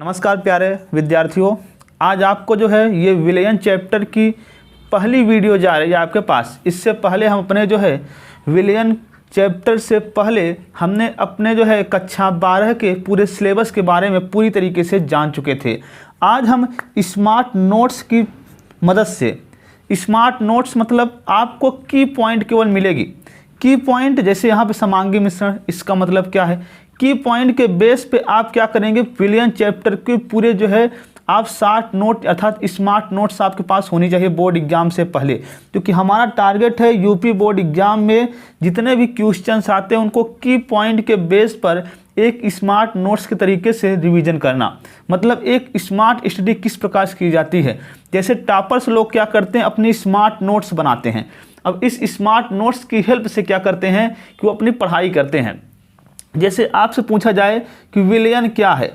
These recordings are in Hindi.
नमस्कार प्यारे विद्यार्थियों, आज आपको जो है ये विलयन चैप्टर की पहली वीडियो जा रही है आपके पास। इससे पहले हम अपने जो है विलयन चैप्टर से पहले हमने अपने जो है कक्षा 12 के पूरे सिलेबस के बारे में पूरी तरीके से जान चुके थे। आज हम स्मार्ट नोट्स की मदद से, स्मार्ट नोट्स मतलब आपको की पॉइंट केवल मिलेगी। की पॉइंट जैसे यहाँ पे समांगी मिश्रण, इसका मतलब क्या है, की पॉइंट के बेस पे आप क्या करेंगे, विलयन चैप्टर के पूरे जो है आप 60 नोट अर्थात स्मार्ट नोट्स आपके पास होनी चाहिए बोर्ड एग्जाम से पहले, क्योंकि हमारा टारगेट है यूपी बोर्ड एग्जाम में जितने भी क्वेश्चंस आते हैं उनको की पॉइंट के बेस पर एक स्मार्ट नोट्स के तरीके से रिवीजन करना। मतलब एक स्मार्ट स्टडी किस प्रकार से की जाती है। जैसे टॉपर्स लोग क्या करते हैं, अपनी स्मार्ट नोट्स बनाते हैं। अब इस स्मार्ट नोट्स की हेल्प से क्या करते हैं कि वो अपनी पढ़ाई करते हैं। जैसे आपसे पूछा जाए कि विलयन क्या है,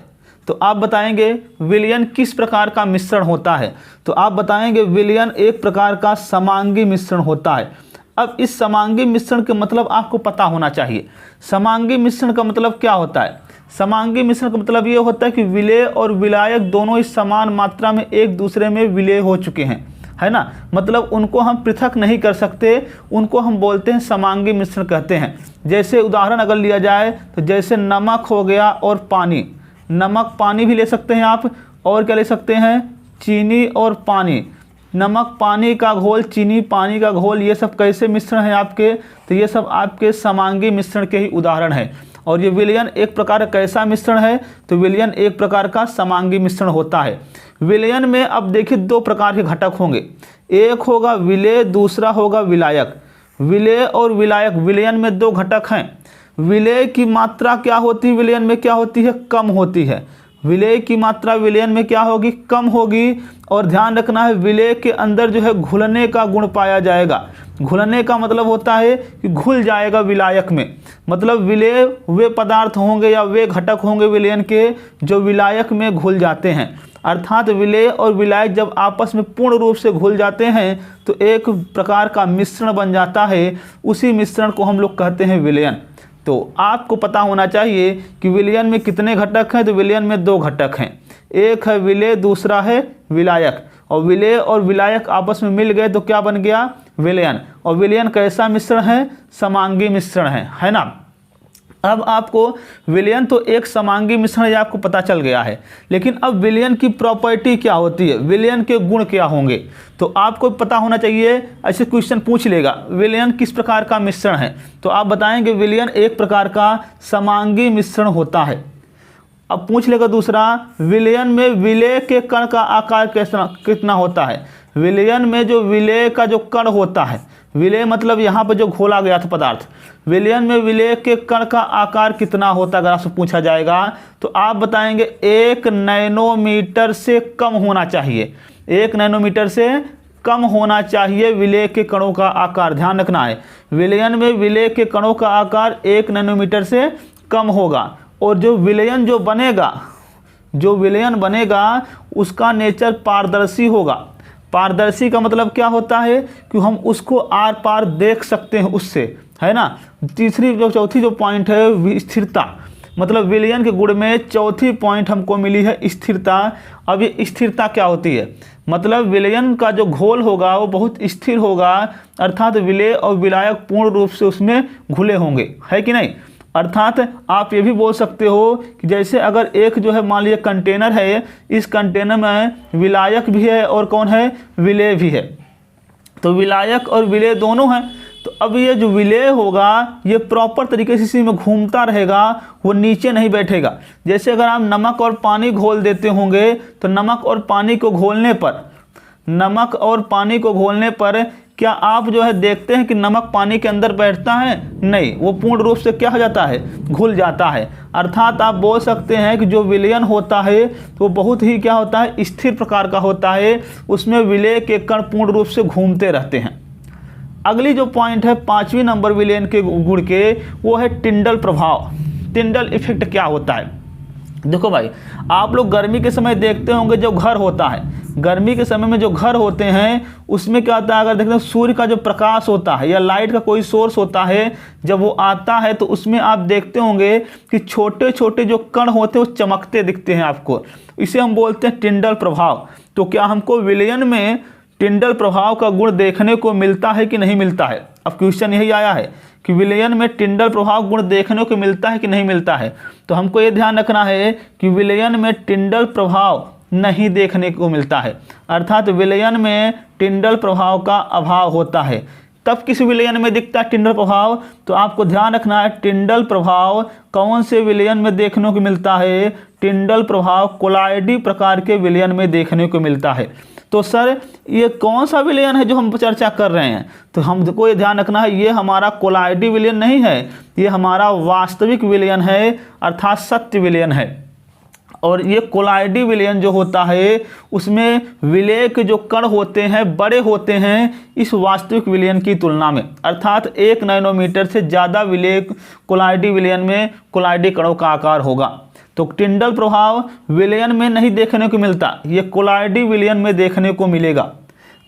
तो आप बताएंगे विलयन किस प्रकार का मिश्रण होता है, तो आप बताएंगे विलयन एक प्रकार का समांगी मिश्रण होता है। अब इस समांगी मिश्रण के मतलब आपको पता होना चाहिए। समांगी मिश्रण का मतलब क्या होता है? समांगी मिश्रण का मतलब ये होता है कि विलेय और विलायक दोनों इस समान मात्रा में एक दूसरे में विलेय हो चुके हैं, है ना। मतलब उनको हम पृथक नहीं कर सकते, उनको हम बोलते हैं समांगी मिश्रण कहते हैं। जैसे उदाहरण अगर लिया जाए तो जैसे नमक हो गया और पानी, नमक पानी भी ले सकते हैं आप, और क्या ले सकते हैं, चीनी और पानी। नमक पानी का घोल, चीनी पानी का घोल, ये सब कैसे मिश्रण है आपके, तो ये सब आपके समांगी मिश्रण के ही उदाहरण है। और ये विलयन एक प्रकार का कैसा मिश्रण है, तो विलयन एक प्रकार का समांगी मिश्रण होता है। विलयन में अब देखिए दो प्रकार के घटक होंगे, एक होगा विलेय, दूसरा होगा विलायक। विलेय और विलायक, विलयन में दो घटक हैं। विलेय की मात्रा क्या होती है, विलयन में क्या होती है, कम होती है। विलेय की मात्रा विलयन में क्या होगी, कम होगी। और ध्यान रखना है विलेय के अंदर जो है घुलने का गुण पाया जाएगा। घुलने का मतलब होता है कि घुल जाएगा विलायक में। मतलब विलेय वे पदार्थ होंगे या वे घटक होंगे विलयन के जो विलायक में घुल जाते हैं। अर्थात विलेय और विलायक जब आपस में पूर्ण रूप से घुल जाते हैं तो एक प्रकार का मिश्रण बन जाता है। उसी मिश्रण को हम लोग कहते हैं विलयन। तो आपको पता होना चाहिए कि विलयन में कितने घटक हैं, तो विलयन में दो घटक हैं, एक है विलेय, दूसरा है विलायक। और विलेय और विलायक आपस में मिल गए तो क्या बन गया, विलयन। और विलयन कैसा मिश्रण है, समांगी मिश्रण है ना। अब आपको विलयन तो एक समांगी मिश्रण है आपको पता चल गया है, लेकिन अब विलयन की प्रॉपर्टी क्या होती है, विलयन के गुण क्या होंगे, तो आपको पता होना चाहिए। ऐसे क्वेश्चन पूछ लेगा विलयन किस प्रकार का मिश्रण है, तो आप बताएंगे विलयन एक प्रकार का समांगी मिश्रण होता है। अब पूछ लेगा दूसरा, विलयन में विलेय के कण का आकार कितना होता है। विलयन में जो विलेय का जो कण होता है, विलेय मतलब यहाँ पर जो घोला गया था पदार्थ, विलयन में विलेय के कण का आकार कितना होता है अगर आपसे पूछा जाएगा, तो आप बताएंगे 1 नैनोमीटर से कम होना चाहिए। 1 नैनोमीटर से कम होना चाहिए विलेय के कणों का आकार। ध्यान रखना है विलयन में विलेय के कणों का आकार 1 नैनोमीटर से कम होगा। और जो विलयन बनेगा उसका नेचर पारदर्शी होगा। पारदर्शी का मतलब क्या होता है कि हम उसको आर पार देख सकते हैं उससे, है ना। चौथी जो पॉइंट है स्थिरता, मतलब विलयन के गुण में चौथी पॉइंट हमको मिली है स्थिरता। अब ये स्थिरता क्या होती है, मतलब विलयन का जो घोल होगा वो बहुत स्थिर होगा, अर्थात विलेय और विलायक पूर्ण रूप से उसमें घुले होंगे, है कि नहीं। अर्थात आप ये भी बोल सकते हो कि जैसे अगर एक जो है मान लीजिए कंटेनर है, इस कंटेनर में विलायक भी है और कौन है, विलेय भी है। तो विलायक और विलेय दोनों हैं। तो अब ये जो विलेय होगा ये प्रॉपर तरीके से इसी में घूमता रहेगा, वो नीचे नहीं बैठेगा। जैसे अगर आप नमक और पानी घोल देते होंगे तो नमक और पानी को घोलने पर क्या आप जो है देखते हैं कि नमक पानी के अंदर बैठता है, नहीं, वो पूर्ण रूप से क्या हो जाता है, घुल जाता है। अर्थात आप बोल सकते हैं कि जो विलयन होता है तो वो बहुत ही क्या होता है, स्थिर प्रकार का होता है। उसमें विलेय के कण पूर्ण रूप से घूमते रहते हैं। अगली जो पॉइंट है 5वीं नंबर विलयन के गुण के, वो है टिंडल प्रभाव। टिंडल इफेक्ट क्या होता है, देखो भाई, आप लोग गर्मी के समय देखते होंगे जब घर होता है, गर्मी के समय में जो घर होते हैं उसमें क्या होता है, अगर देखते हैं सूर्य का जो प्रकाश होता है या लाइट का कोई सोर्स होता है, जब वो आता है तो उसमें आप देखते होंगे कि छोटे छोटे जो कण होते हैं वो चमकते दिखते हैं आपको। इसे हम बोलते हैं टिंडल प्रभाव। तो क्या हमको विलयन में टिंडल प्रभाव का गुण देखने को मिलता है कि नहीं मिलता है? अब क्वेश्चन यही आया है कि विलयन में टिंडल प्रभाव गुण देखने को मिलता है कि नहीं मिलता है। तो हमको ये ध्यान रखना है कि विलयन में टिंडल प्रभाव नहीं देखने को मिलता है, अर्थात विलयन में टिंडल प्रभाव का अभाव होता है। तब किस विलयन में दिखता है टिंडल प्रभाव? तो आपको ध्यान रखना है टिंडल प्रभाव कौन से विलयन में देखने को मिलता है? टिंडल प्रभाव कोलाइडी प्रकार के विलयन में देखने को मिलता है। तो सर ये कौन सा विलयन है जो हम चर्चा कर रहे हैं? तो हमको ये ध्यान रखना है ये हमारा कोलाइडी विलयन नहीं है, ये हमारा वास्तविक विलयन है, अर्थात सत्य विलयन है। और ये कोलाइडी विलयन जो होता है उसमें विलय के जो कण होते हैं बड़े होते हैं इस वास्तविक विलयन की तुलना में, अर्थात 1 नैनोमीटर से ज़्यादा विलय कोलाइडी विलयन में कोलाइडी कणों का आकार होगा। तो टिंडल प्रभाव विलयन में नहीं देखने को मिलता, ये कोलाइडी विलयन में देखने को मिलेगा।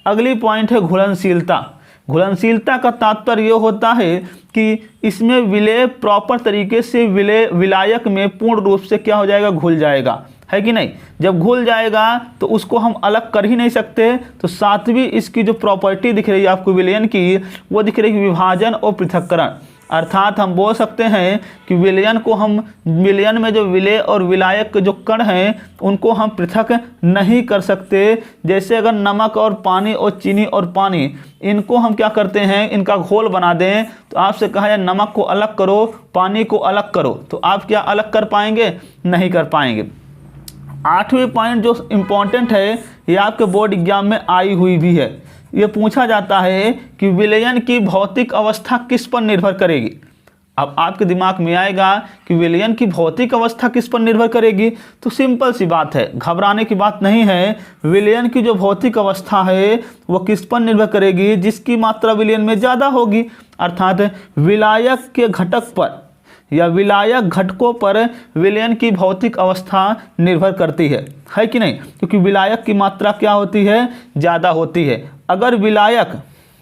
अगली पॉइंट है घुलनशीलता। घुलनशीलता का तात्पर्य ये होता है कि इसमें विलय प्रॉपर तरीके से विलायक में पूर्ण रूप से क्या हो जाएगा, घुल जाएगा, है कि नहीं? जब घुल जाएगा तो उसको हम अलग कर ही नहीं सकते। तो सातवीं इसकी जो प्रॉपर्टी दिख रही है आपको विलयन की, वो दिख रही है विभाजन और पृथक्करण। अर्थात हम बोल सकते हैं कि विलयन को हम विलयन में जो विलय और विलायक के जो कण हैं उनको हम पृथक नहीं कर सकते। जैसे अगर नमक और पानी और चीनी और पानी इनको हम क्या करते हैं, इनका घोल बना दें, तो आपसे कहा जाए नमक को अलग करो, पानी को अलग करो, तो आप क्या अलग कर पाएंगे? नहीं कर पाएंगे। 8वें पॉइंट जो इम्पोर्टेंट है ये आपके बोर्ड एग्जाम में आई हुई भी है। ये पूछा जाता है कि विलयन की भौतिक अवस्था किस पर निर्भर करेगी। अब आपके दिमाग में आएगा कि विलयन की भौतिक अवस्था किस पर निर्भर करेगी, तो सिंपल सी बात है, घबराने की बात नहीं है। विलयन की जो भौतिक अवस्था है वो किस पर निर्भर करेगी? जिसकी मात्रा विलयन में ज़्यादा होगी, अर्थात विलायक के घटक पर या विलायक घटकों पर विलयन की भौतिक अवस्था निर्भर करती है कि नहीं? क्योंकि विलायक की मात्रा क्या होती है, ज़्यादा होती है। अगर विलायक,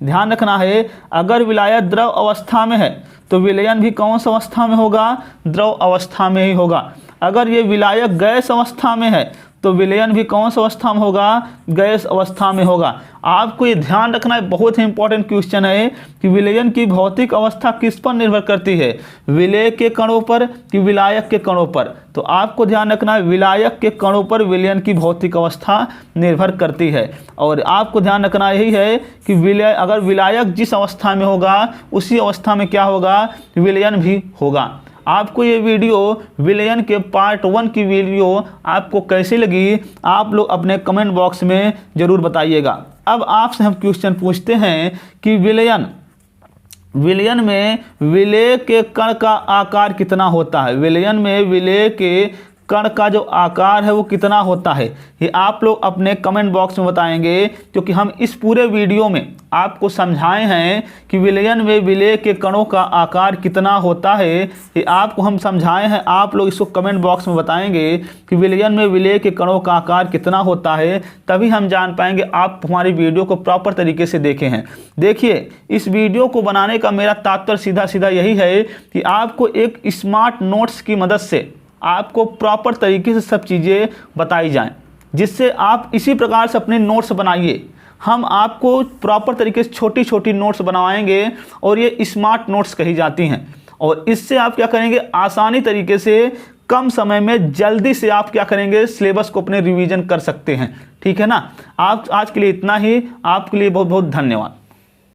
ध्यान रखना है, अगर विलायक द्रव अवस्था में है तो विलयन भी कौन सी अवस्था में होगा? द्रव अवस्था में ही होगा। अगर ये विलायक गैस अवस्था में है तो विलयन भी कौन सी अवस्था में होगा? गैस अवस्था में होगा। आपको ये ध्यान रखना है, बहुत ही इंपॉर्टेंट क्वेश्चन है कि विलयन की भौतिक अवस्था किस पर निर्भर करती है, विलय के कणों पर कि विलायक के कणों पर? तो आपको ध्यान रखना है विलायक के कणों पर विलयन की भौतिक अवस्था निर्भर करती है। और आपको ध्यान रखना यही है कि विलय, अगर विलायक जिस अवस्था में होगा उसी अवस्था में क्या होगा? विलयन भी होगा। आपको ये वीडियो विलयन के पार्ट 1 की वीडियो आपको कैसी लगी, आप लोग अपने कमेंट बॉक्स में ज़रूर बताइएगा। अब आपसे हम क्वेश्चन पूछते हैं कि विलयन में विलय के कण का आकार कितना होता है? विलयन में विलय के कण का जो आकार है वो कितना होता है, ये आप लोग अपने कमेंट बॉक्स में बताएंगे। क्योंकि हम इस पूरे वीडियो में आपको समझाए हैं कि विलयन में विलय के कणों का आकार कितना होता है, ये आपको हम समझाए हैं। आप लोग इसको कमेंट बॉक्स में बताएंगे कि विलयन में विलय के कणों का आकार कितना होता है, तभी हम जान पाएंगे आप हमारी वीडियो को प्रॉपर तरीके से देखे हैं। देखिए, इस वीडियो को बनाने का मेरा तात्पर्य सीधा सीधा यही है कि आपको एक स्मार्ट नोट्स की मदद से आपको प्रॉपर तरीके से सब चीज़ें बताई जाएं, जिससे आप इसी प्रकार से अपने नोट्स बनाइए। हम आपको प्रॉपर तरीके से छोटी छोटी नोट्स बनवाएंगे और ये स्मार्ट नोट्स कही जाती हैं। और इससे आप क्या करेंगे, आसानी तरीके से कम समय में जल्दी से आप क्या करेंगे, सिलेबस को अपने रिवीजन कर सकते हैं। ठीक है ना? आप आज के लिए इतना ही। आपके लिए बहुत बहुत धन्यवाद।